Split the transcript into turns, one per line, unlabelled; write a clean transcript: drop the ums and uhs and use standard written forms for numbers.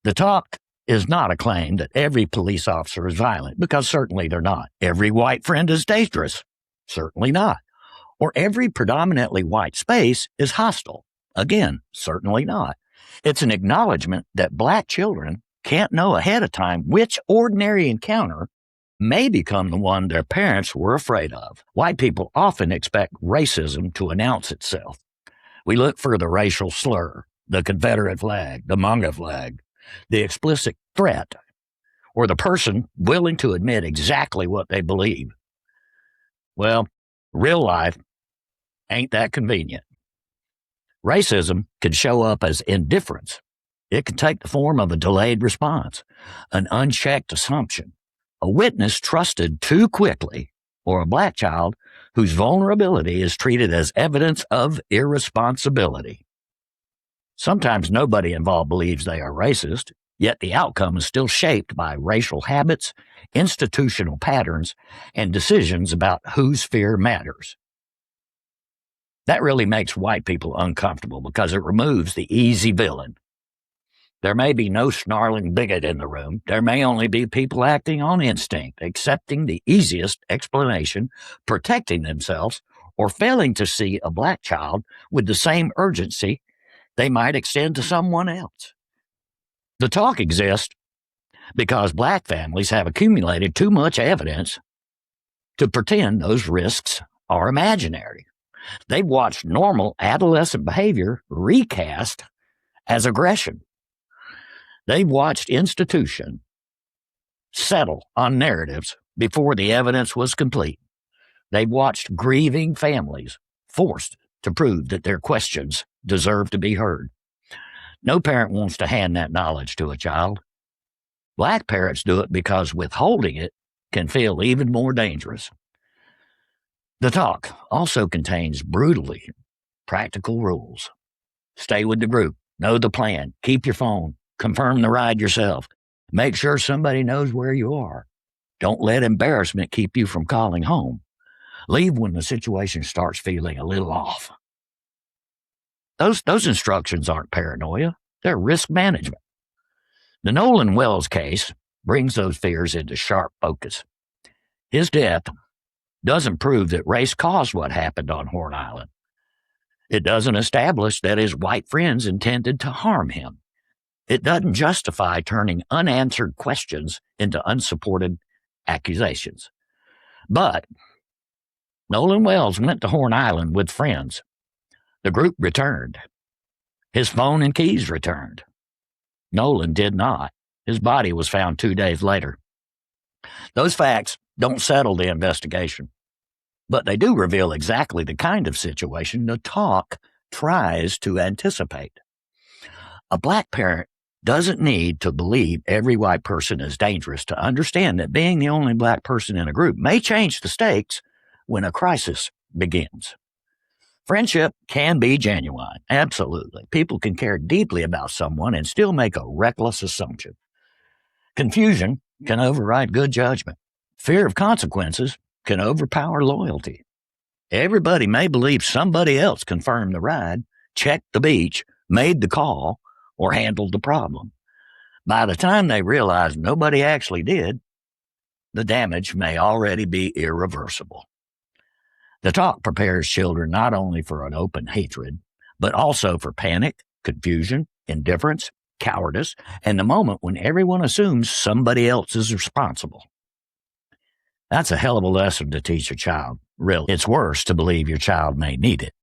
The talk is not a claim that every police officer is violent, because certainly they're not. Every white friend is dangerous. Certainly not. Or every predominantly white space is hostile. Again, certainly not. It's an acknowledgement that black children can't know ahead of time which ordinary encounter may become the one their parents were afraid of. White people often expect racism to announce itself. We look for the racial slur, the Confederate flag, the MAGA flag, the explicit threat, or the person willing to admit exactly what they believe. Well, real life ain't that convenient. Racism can show up as indifference. It can take the form of a delayed response, an unchecked assumption, a witness trusted too quickly, or a black child whose vulnerability is treated as evidence of irresponsibility. Sometimes nobody involved believes they are racist, yet the outcome is still shaped by racial habits, institutional patterns, and decisions about whose fear matters. That really makes white people uncomfortable because it removes the easy villain. There may be no snarling bigot in the room. There may only be people acting on instinct, accepting the easiest explanation, protecting themselves, or failing to see a black child with the same urgency they might extend to someone else. The talk exists because black families have accumulated too much evidence to pretend those risks are imaginary. They've watched normal adolescent behavior recast as aggression. They've watched institutions settle on narratives before the evidence was complete. They've watched grieving families forced to prove that their questions deserve to be heard. No parent wants to hand that knowledge to a child. Black parents do it because withholding it can feel even more dangerous. The talk also contains brutally practical rules. Stay with the group. Know the plan. Keep your phone. Confirm the ride yourself. Make sure somebody knows where you are. Don't let embarrassment keep you from calling home. Leave when the situation starts feeling a little off. Those instructions aren't paranoia. They're risk management. The Nolan Wells case brings those fears into sharp focus. His death doesn't prove that race caused what happened on Horn Island. It doesn't establish that his white friends intended to harm him. It doesn't justify turning unanswered questions into unsupported accusations. But Nolan Wells went to Horn Island with friends. The group returned. His phone and keys returned. Nolan did not. His body was found 2 days later. Those facts don't settle the investigation, but they do reveal exactly the kind of situation the talk tries to anticipate. A black parent doesn't need to believe every white person is dangerous to understand that being the only black person in a group may change the stakes when a crisis begins. Friendship can be genuine, absolutely. People can care deeply about someone and still make a reckless assumption. Confusion can override good judgment. Fear of consequences can overpower loyalty. Everybody may believe somebody else confirmed the ride, checked the beach, made the call, or handled the problem. By the time they realize nobody actually did, the damage may already be irreversible. The talk prepares children not only for an open hatred, but also for panic, confusion, indifference, cowardice, and the moment when everyone assumes somebody else is responsible. That's a hell of a lesson to teach a child. Really, it's worse to believe your child may need it